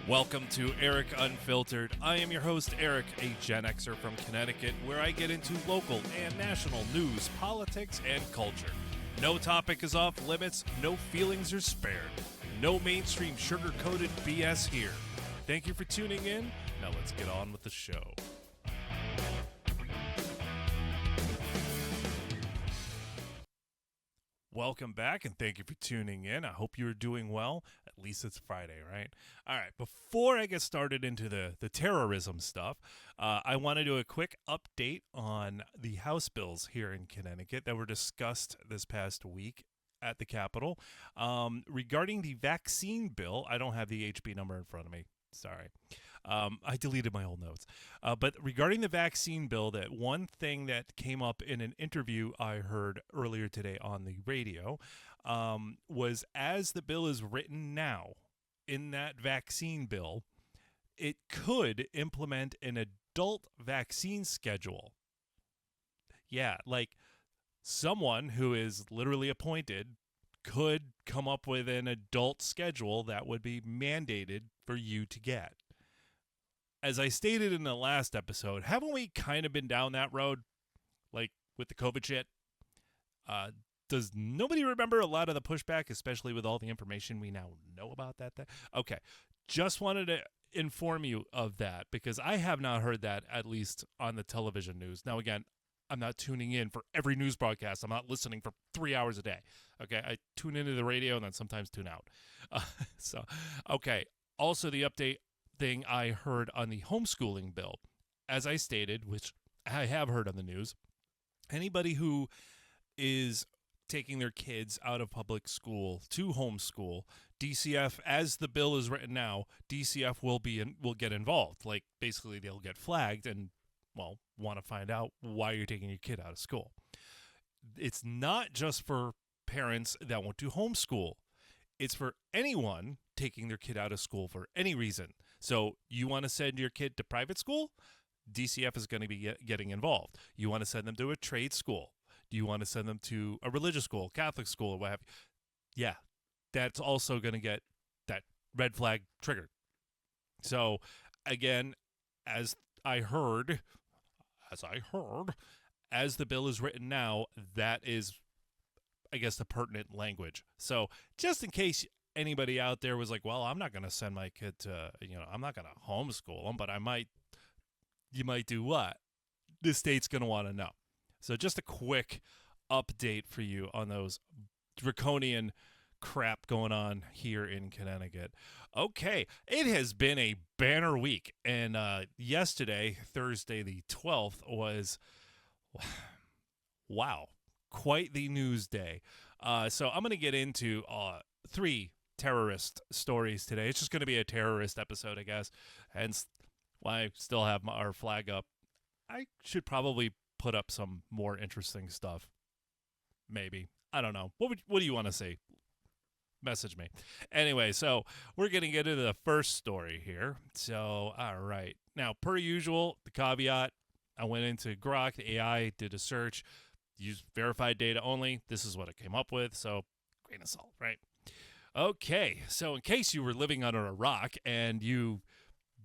Welcome to Eric Unfiltered. I am your host, Eric, a Gen Xer from Connecticut, where I get into local and national news, politics, and culture. No topic is off limits, no feelings are spared. No mainstream sugar-coated BS here. Thank you for tuning in. Now let's get on with the show. Welcome back, and thank you for tuning in. I hope you're doing well. At least it's Friday, right? All right, before I get started into the terrorism stuff, I want to do a quick update on the House bills here in Connecticut that were discussed this past week at the Capitol. Regarding the vaccine bill, I don't have the HB number in front of me. Sorry. I deleted my old notes. But regarding the vaccine bill, that one thing that came up in an interview I heard earlier today on the radio was, as the bill is written now, in that vaccine bill, it could implement an adult vaccine schedule. Yeah, like someone who is literally appointed could come up with an adult schedule that would be mandated for you to get. As I stated in the last episode, haven't we kind of been down that road, like with the COVID shit? Does nobody remember a lot of the pushback, especially with all the information we now know about that? Okay, just wanted to inform you of that because I have not heard that, at least on the television news. Now, again, I'm not tuning in for every news broadcast. I'm not listening for 3 hours a day. Okay, I tune into the radio and then sometimes tune out. Okay. Also, the update thing I heard on the homeschooling bill, as I stated, which I have heard on the news, anybody who is taking their kids out of public school to homeschool, DCF, as the bill is written now, DCF will get involved. Like, basically, they'll get flagged and, well, want to find out why you're taking your kid out of school. It's not just for parents that want to homeschool. It's for anyone taking their kid out of school for any reason. So you want to send your kid to private school? DCF is going to be getting involved. You want to send them to a trade school? Do you want to send them to a religious school, Catholic school, or what have you? Yeah, that's also going to get that red flag triggered. So, again, as the bill is written now, that is, I guess, the pertinent language. So just in case anybody out there was like, well, I'm not going to send my kid to, I'm not going to homeschool them, but you might do what? The state's going to want to know. So just a quick update for you on those draconian crap going on here in Connecticut. Okay, it has been a banner week, and yesterday, Thursday the 12th, was, wow, quite the news day. So I'm going to get into 3 terrorist stories today. It's just going to be a terrorist episode, I guess, hence why I still have our flag up. I should probably put up some more interesting stuff. Maybe. I don't know. What do you want to say? Message me. Anyway, so we're going to get into the first story here. So, all right. Now, per usual, the caveat, I went into Grok, the AI, did a search, used verified data only. This is what it came up with. So, grain of salt, right? Okay. So, in case you were living under a rock and you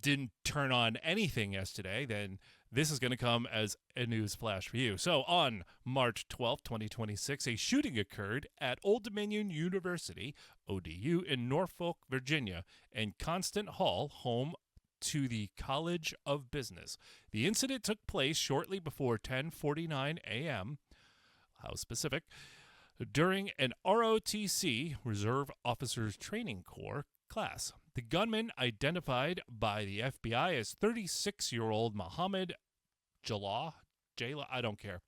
didn't turn on anything yesterday, then this is going to come as a news flash for you. So on March 12, 2026, a shooting occurred at Old Dominion University, ODU, in Norfolk, Virginia, and Constant Hall, home to the College of Business. The incident took place shortly before 10:49 a.m., how specific, during an ROTC, Reserve Officers Training Corps, class. The gunman, identified by the FBI as 36-year-old Mohammed Jala, I don't care,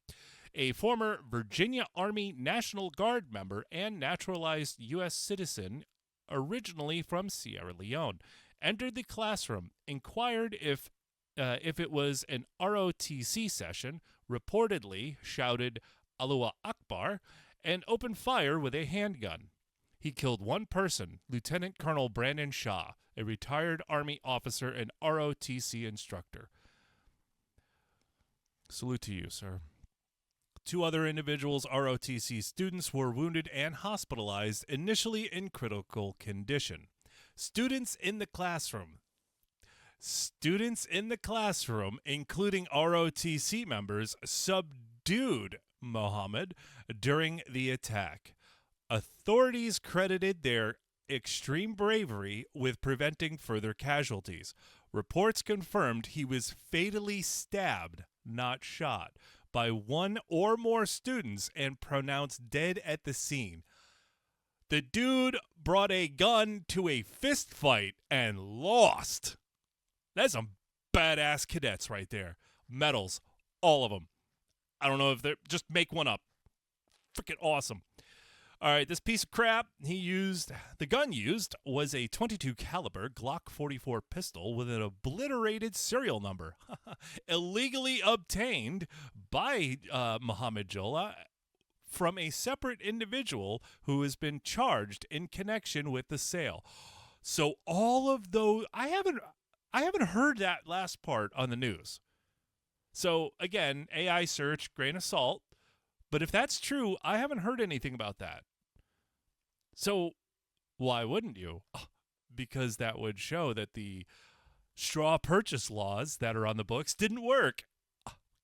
a former Virginia Army National Guard member and naturalized U.S. citizen originally from Sierra Leone, entered the classroom, inquired if it was an ROTC session, reportedly shouted Allahu Akbar, and opened fire with a handgun. He killed one person, Lieutenant Colonel Brandon Shaw, a retired Army officer and ROTC instructor. Salute to you, sir. 2 other individuals, ROTC students, were wounded and hospitalized, initially in critical condition. Students in the classroom. Students in the classroom, including ROTC members, subdued Mohammed during the attack. Authorities credited their extreme bravery with preventing further casualties. Reports confirmed he was fatally stabbed, not shot, by one or more students and pronounced dead at the scene. The dude brought a gun to a fist fight and lost. That's some badass cadets right there. Medals, all of them. I don't know if they're, just make one up. Freaking awesome. All right, this piece of crap the gun used was a .22 caliber Glock 44 pistol with an obliterated serial number, illegally obtained by Mohammed Jola from a separate individual who has been charged in connection with the sale. So all of those, I haven't heard that last part on the news. So again, AI search, grain of salt. But if that's true, I haven't heard anything about that. So why wouldn't you? Because that would show that the straw purchase laws that are on the books didn't work.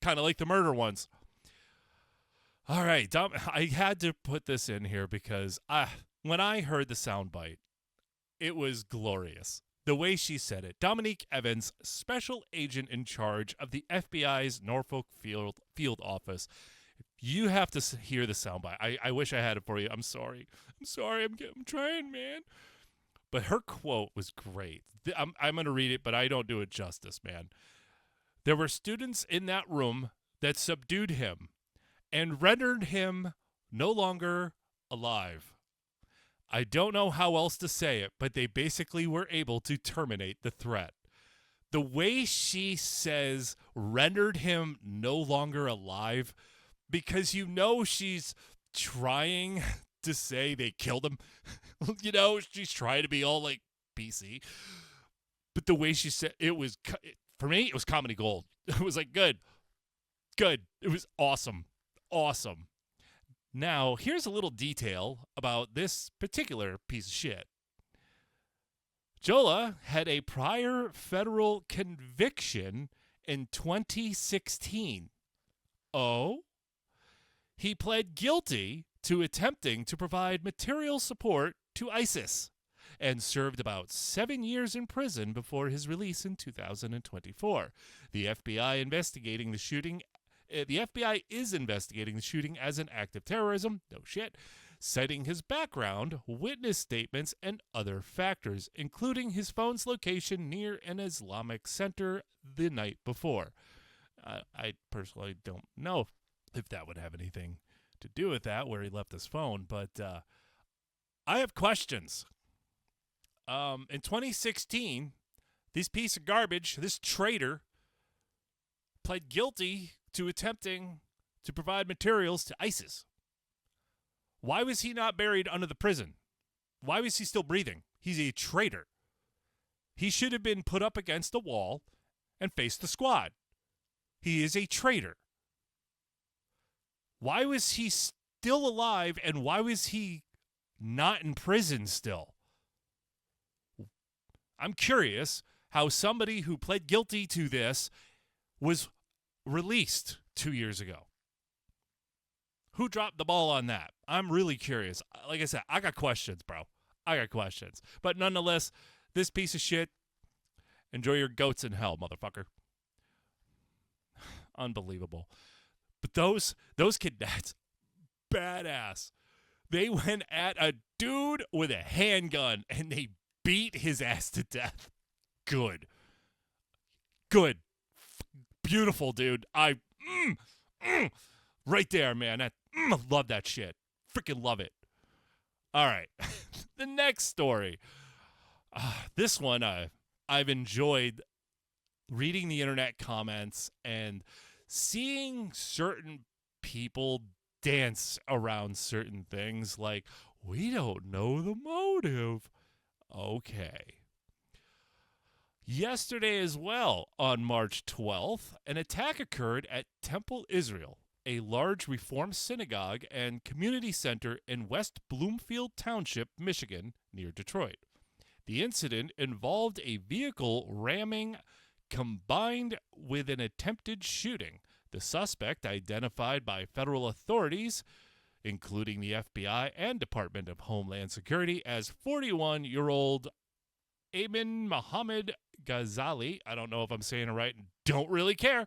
Kind of like the murder ones. All right, I had to put this in here because when I heard the soundbite, it was glorious. The way she said it. Dominique Evans, special agent in charge of the FBI's Norfolk field office. You have to hear the soundbite. I wish I had it for you. I'm sorry. I'm trying, man. But her quote was great. I'm going to read it, but I don't do it justice, man. There were students in that room that subdued him and rendered him no longer alive. I don't know how else to say it, but they basically were able to terminate the threat. The way she says rendered him no longer alive, because you know she's trying to say they killed him. You know, she's trying to be all like PC. But the way she said it was, for me, it was comedy gold. It was like, good. It was awesome. Now, here's a little detail about this particular piece of shit. Jola had a prior federal conviction in 2016. Oh? He pled guilty to attempting to provide material support to ISIS and served about 7 years in prison before his release in 2024. The FBI investigating the shooting. The FBI is investigating the shooting as an act of terrorism. No shit. Citing his background, witness statements, and other factors, including his phone's location near an Islamic center the night before. I personally don't know if that would have anything to do with that, where he left his phone, but I have questions. In 2016, this piece of garbage, this traitor, pled guilty to attempting to provide materials to ISIS. Why was he not buried under the prison? Why was he still breathing? He's a traitor. He should have been put up against a wall and faced the squad. He is a traitor. Why was he still alive, and why was he not in prison still? I'm curious how somebody who pled guilty to this was released 2 years ago. Who dropped the ball on that? I'm really curious. Like I said, I got questions, bro. But nonetheless, this piece of shit, enjoy your goats in hell, motherfucker. Unbelievable. But those cadets, badass. They went at a dude with a handgun and they beat his ass to death. Good. Beautiful, dude. Right there, man. I love that shit. Freaking love it. All right. The next story. This one, I've enjoyed reading the internet comments and seeing certain people dance around certain things like, we don't know the motive. Okay. Yesterday as well, on March 12th, an attack occurred at Temple Israel, a large Reform synagogue and community center in West Bloomfield Township, Michigan, near Detroit. The incident involved a vehicle ramming combined with an attempted shooting. The suspect, identified by federal authorities, including the FBI and Department of Homeland Security, as 41-year-old Ayman Mohammed Ghazali, I don't know if I'm saying it right, don't really care,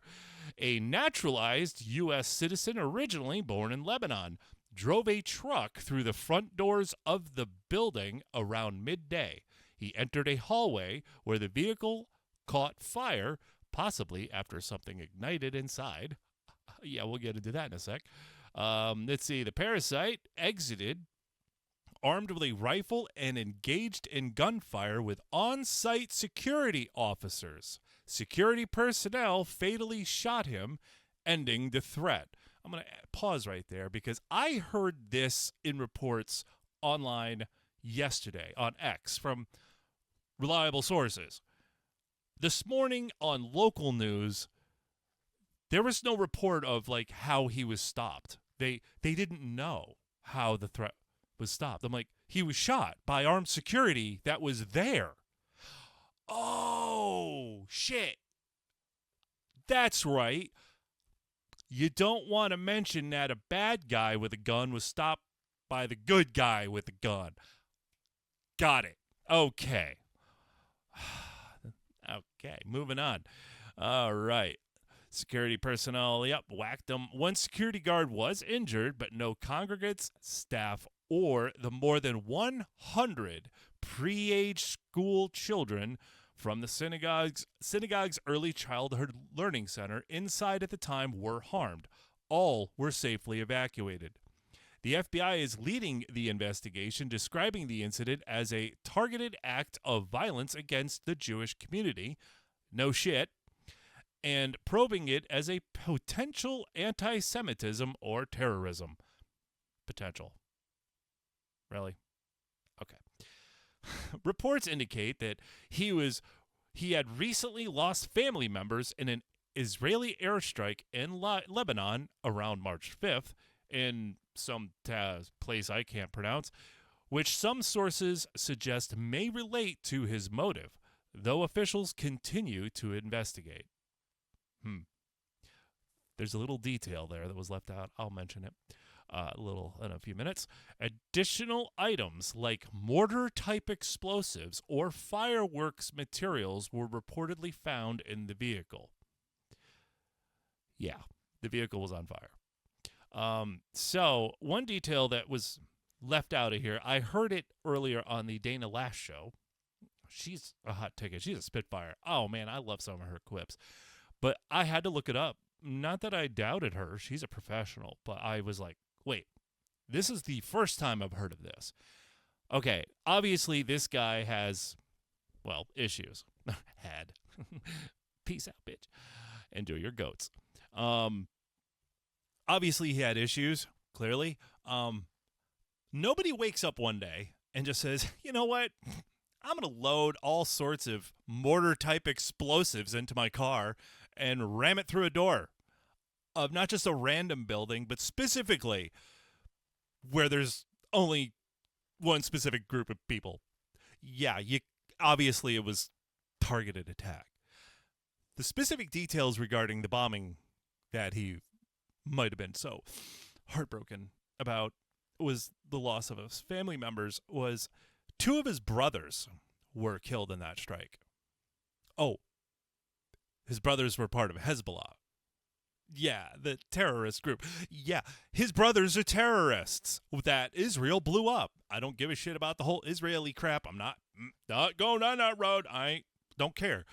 a naturalized U.S. citizen originally born in Lebanon, drove a truck through the front doors of the building around midday. He entered a hallway where the vehicle caught fire, possibly after something ignited inside. Yeah, we'll get into that in a sec. Let's see. The parasite exited armed with a rifle and engaged in gunfire with on-site security officers. Security personnel fatally shot him, ending the threat. I'm going to pause right there because I heard this in reports online yesterday on X from reliable sources. This morning on local news, there was no report of like how he was stopped. They didn't know how the threat was stopped. I'm like, he was shot by armed security that was there. Oh, shit. That's right. You don't want to mention that a bad guy with a gun was stopped by the good guy with a gun. Got it. Okay. Okay, moving on. All right. Security personnel, whacked him. One security guard was injured, but no congregants, staff, or the more than 100 pre-age school children from the synagogue's early childhood learning center inside at the time were harmed. All were safely evacuated. The FBI is leading the investigation, describing the incident as a targeted act of violence against the Jewish community. No shit. And probing it as a potential anti-Semitism or terrorism. Potential. Really? Okay. Reports indicate that he had recently lost family members in an Israeli airstrike in Lebanon around March 5th in some place I can't pronounce, which some sources suggest may relate to his motive, though officials continue to investigate. There's a little detail there that was left out. I'll mention it in a few minutes. Additional items like mortar-type explosives or fireworks materials were reportedly found in the vehicle. Yeah, the vehicle was on fire. So one detail that was left out of here, I heard it earlier on the Dana Lash show. She's a hot ticket. She's a spitfire. Oh, man, I love some of her quips. But I had to look it up. Not that I doubted her. She's a professional. But I was like, wait, this is the first time I've heard of this. Okay, obviously this guy has, well, issues. Had. Peace out, bitch. Enjoy your goats. Obviously he had issues, clearly. Nobody wakes up one day and just says, you know what? I'm going to load all sorts of mortar-type explosives into my car and ram it through a door of not just a random building, but specifically where there's only one specific group of people. Yeah, obviously it was targeted attack. The specific details regarding the bombing that he might have been so heartbroken about was the loss of his family members was 2 of his brothers were killed in that strike. Oh, his brothers were part of Hezbollah. Yeah, the terrorist group. Yeah, his brothers are terrorists that Israel blew up. I don't give a shit about the whole Israeli crap. I'm not going down that road. I don't care.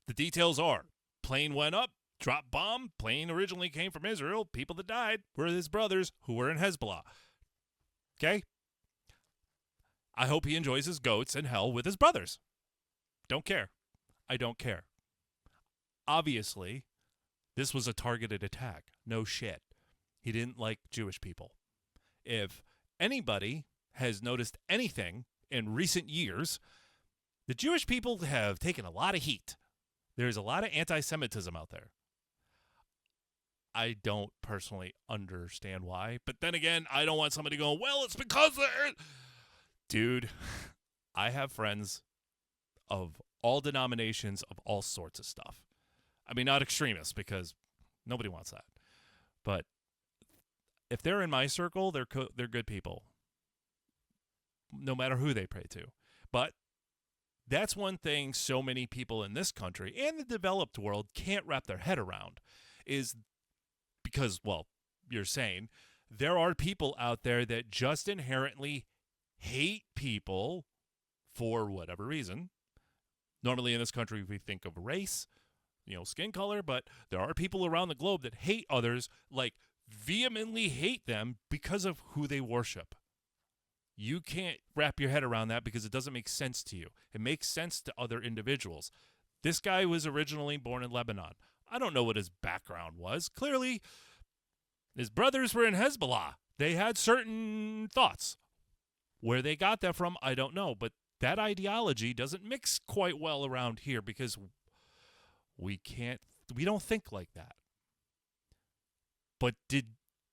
The details are, plane went up, dropped bomb, plane originally came from Israel. People that died were his brothers who were in Hezbollah. Okay? I hope he enjoys his goats in hell with his brothers. Don't care. I don't care. Obviously, this was a targeted attack. No shit. He didn't like Jewish people. If anybody has noticed anything in recent years, the Jewish people have taken a lot of heat. There's a lot of anti-Semitism out there. I don't personally understand why. But then again, I don't want somebody going, well, it's because they're... Dude, I have friends of all denominations, of all sorts of stuff. I mean, not extremists, because nobody wants that. But if they're in my circle, they're good people, no matter who they pray to. But that's one thing so many people in this country and the developed world can't wrap their head around, is because, well, you're saying there are people out there that just inherently hate people for whatever reason. Normally in this country, we think of race, skin color, but there are people around the globe that hate others, like vehemently hate them because of who they worship. You can't wrap your head around that because it doesn't make sense to you. It makes sense to other individuals. This guy was originally born in Lebanon. I don't know what his background was. Clearly, his brothers were in Hezbollah. They had certain thoughts. Where they got that from, I don't know. But that ideology doesn't mix quite well around here because we don't think like that. But did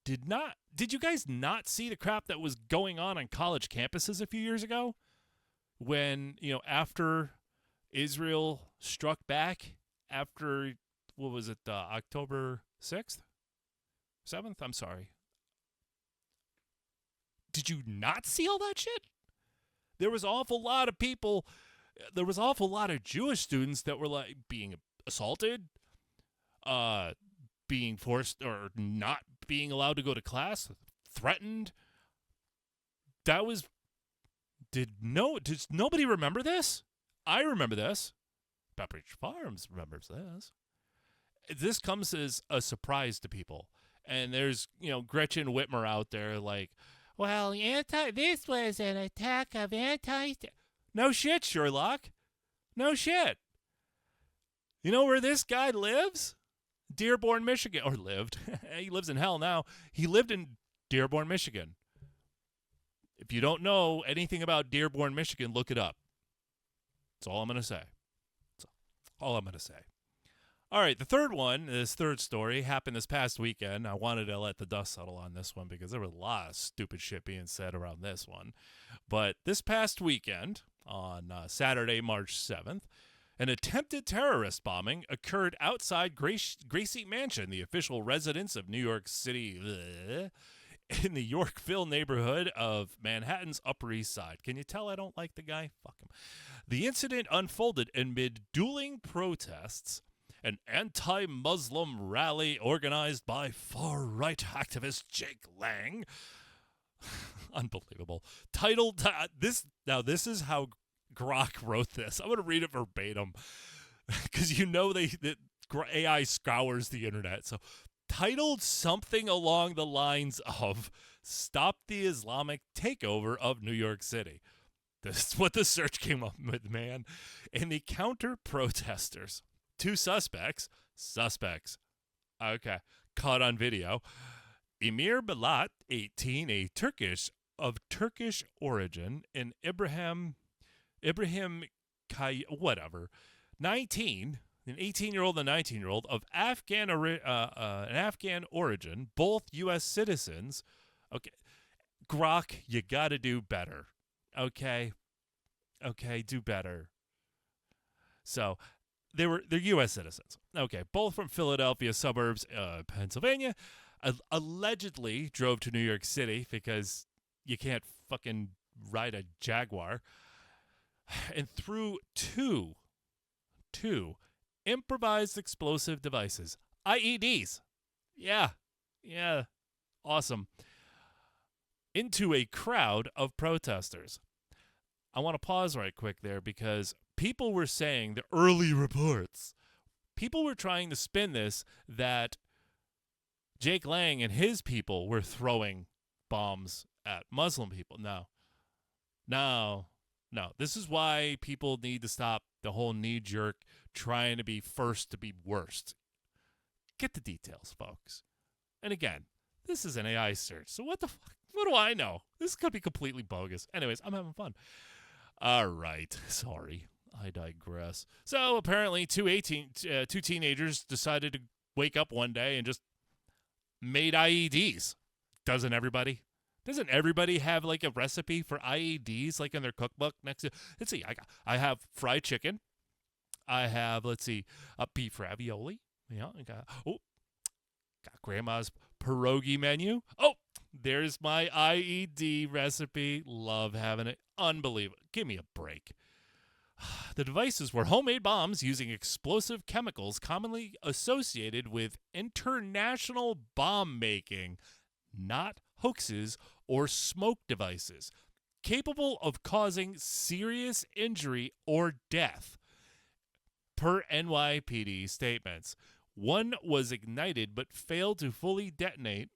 you guys not see the crap that was going on college campuses a few years ago? When, after Israel struck back after, what was it, October 6th? 7th? I'm sorry. Did you not see all that shit? There was an awful lot of people, there was an awful lot of Jewish students that were like being assaulted, being forced or not being allowed to go to class, threatened. Does nobody remember this? I remember this. Pepperidge Farms remembers this. This comes as a surprise to people. And there's, Gretchen Whitmer out there like, well, this was an attack of No shit, Sherlock. No shit. You know where this guy lives? Dearborn, Michigan. Or lived. He lives in hell now. He lived in Dearborn, Michigan. If you don't know anything about Dearborn, Michigan, look it up. That's all I'm going to say. That's all I'm going to say. All right, the third one, this third story, happened this past weekend. I wanted to let the dust settle on this one because there was a lot of stupid shit being said around this one. But this past weekend, on Saturday, March 7th, an attempted terrorist bombing occurred outside Gracie Mansion, the official residence of New York City, in the Yorkville neighborhood of Manhattan's Upper East Side. Can you tell I don't like the guy? Fuck him. The incident unfolded amid dueling protests, an anti-Muslim rally organized by far-right activist Jake Lang. Unbelievable. Titled, this is how Grok wrote this. I'm going to read it verbatim because that AI scours the internet. So, titled something along the lines of "Stop the Islamic Takeover of New York City." This is what the search came up with, man. And the counter-protesters, two suspects, okay, caught on video. Emir Balat, 18, of Turkish origin, and Ibrahim 19, an 18-year-old and a 19-year-old of an Afghan origin, both U.S. citizens. Okay, Grok, you got to do better. Okay, do better. So they're U.S. citizens. Okay, both from Philadelphia suburbs, Pennsylvania. Allegedly drove to New York City because you can't fucking ride a Jaguar. And through two improvised explosive devices, IEDs. Yeah, awesome. Into a crowd of protesters. I want to pause right quick there because people were saying, the early reports, people were trying to spin this that Jake Lang and his people were throwing bombs at Muslim people. No. This is why people need to stop the whole knee-jerk trying to be first to be worst. Get the details, folks. And again, this is an AI search, so what the fuck? What do I know? This could be completely bogus. Anyways, I'm having fun. All right. Sorry. I digress. So apparently two teenagers decided to wake up one day and just made IEDs. Doesn't everybody? Doesn't everybody have like a recipe for IEDs like in their cookbook next to? Let's see. I have fried chicken. I have, let's see, a beef ravioli. Yeah, got grandma's pierogi menu. Oh, there's my IED recipe. Love having it. Unbelievable. Give me a break. The devices were homemade bombs using explosive chemicals commonly associated with international bomb making, not hoaxes or smoke devices, capable of causing serious injury or death. Per NYPD statements, one was ignited but failed to fully detonate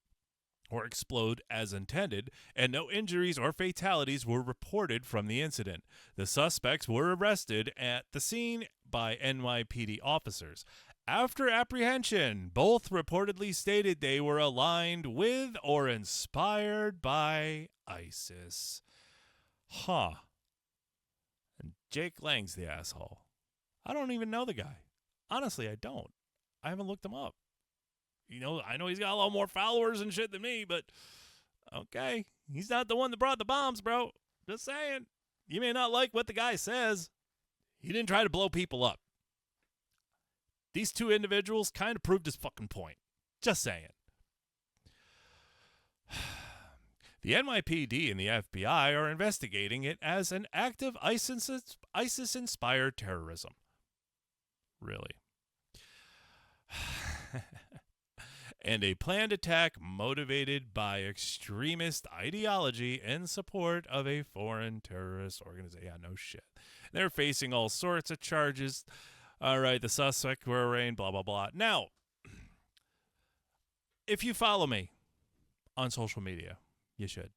or explode as intended, and no injuries or fatalities were reported from the incident. The suspects were arrested at the scene by NYPD officers. After apprehension, both reportedly stated they were aligned with or inspired by ISIS. Huh. And Jake Lang's the asshole. I don't even know the guy. Honestly, I don't. I haven't looked him up. I know he's got a lot more followers and shit than me, but okay. He's not the one that brought the bombs, bro. Just saying. You may not like what the guy says. He didn't try to blow people up. These two individuals kind of proved his fucking point. Just saying. The NYPD and the FBI are investigating it as an act of ISIS-inspired terrorism. Really. And a planned attack motivated by extremist ideology in support of a foreign terrorist organization. Yeah, no shit. They're facing all sorts of charges. All right, the suspects were arraigned, blah, blah, blah. Now, if you follow me on social media, you should.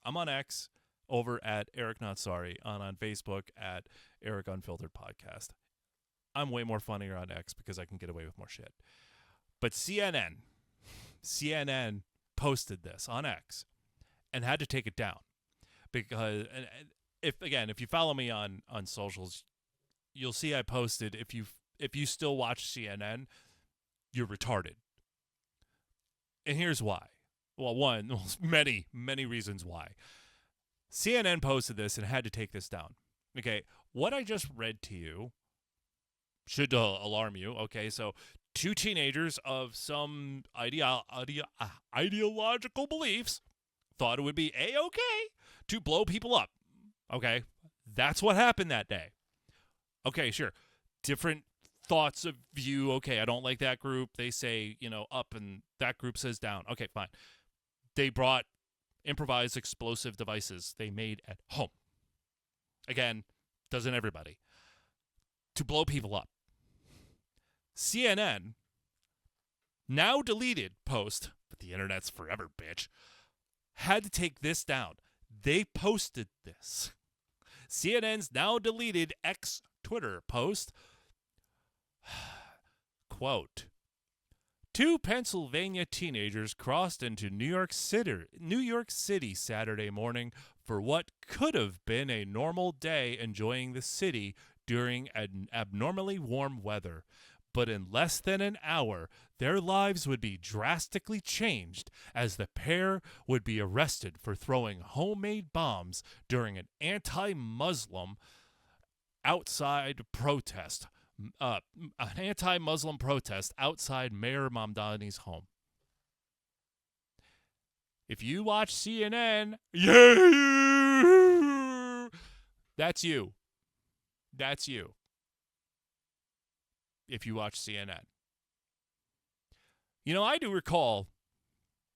I'm on X over at Eric Not Sorry, on Facebook at Eric Unfiltered Podcast. I'm way more funnier on X because I can get away with more shit. But CNN posted this on X and had to take it down because, and if you follow me on socials, you'll see I posted, if you still watch CNN, you're retarded. And here's why. Well, many reasons why. CNN posted this and had to take this down. Okay, what I just read to you should alarm you. Okay, so two teenagers of some ideological beliefs thought it would be A-okay to blow people up. Okay, that's what happened that day. Okay, sure. Different thoughts of view. Okay, I don't like that group. They say, up, and that group says down. Okay, fine. They brought improvised explosive devices they made at home. Again, doesn't everybody? To blow people up. CNN, now deleted post, but the internet's forever, bitch, had to take this down. They posted this. CNN's now deleted X Twitter post, quote, two Pennsylvania teenagers crossed into New York City Saturday morning for what could have been a normal day enjoying the city during an abnormally warm weather. But in less than an hour, their lives would be drastically changed as the pair would be arrested for throwing homemade bombs during an anti-Muslim outside protest. An anti-Muslim protest outside Mayor Mamdani's home. If you watch CNN, yeah, that's you. That's you. If you watch CNN. I do recall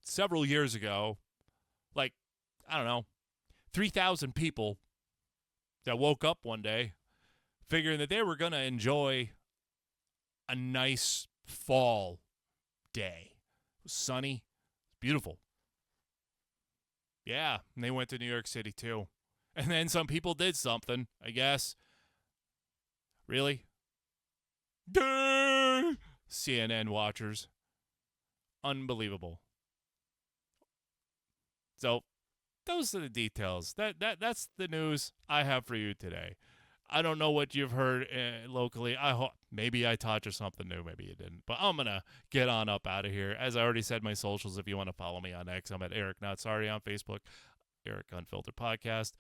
several years ago, 3,000 people that woke up one day figuring that they were going to enjoy a nice fall day. It was sunny. Beautiful. Yeah, and they went to New York City too. And then some people did something, I guess. Really? Duh! CNN watchers. Unbelievable. So, those are the details. That's the news I have for you today. I don't know what you've heard locally. I hope maybe I taught you something new. Maybe you didn't. But I'm going to get on up out of here. As I already said, my socials, if you want to follow me on X, I'm at Eric Not Sorry on Facebook, Eric Unfiltered Podcast.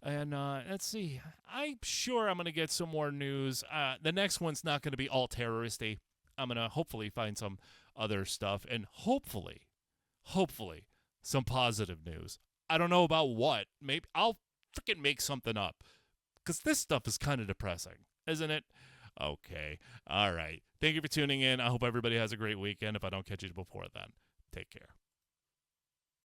And let's see. I'm sure I'm going to get some more news. The next one's not going to be all terroristy. I'm going to hopefully find some other stuff and hopefully, some positive news. I don't know about what. Maybe I'll freaking make something up because this stuff is kind of depressing, isn't it? Okay. All right. Thank you for tuning in. I hope everybody has a great weekend. If I don't catch you before then, take care.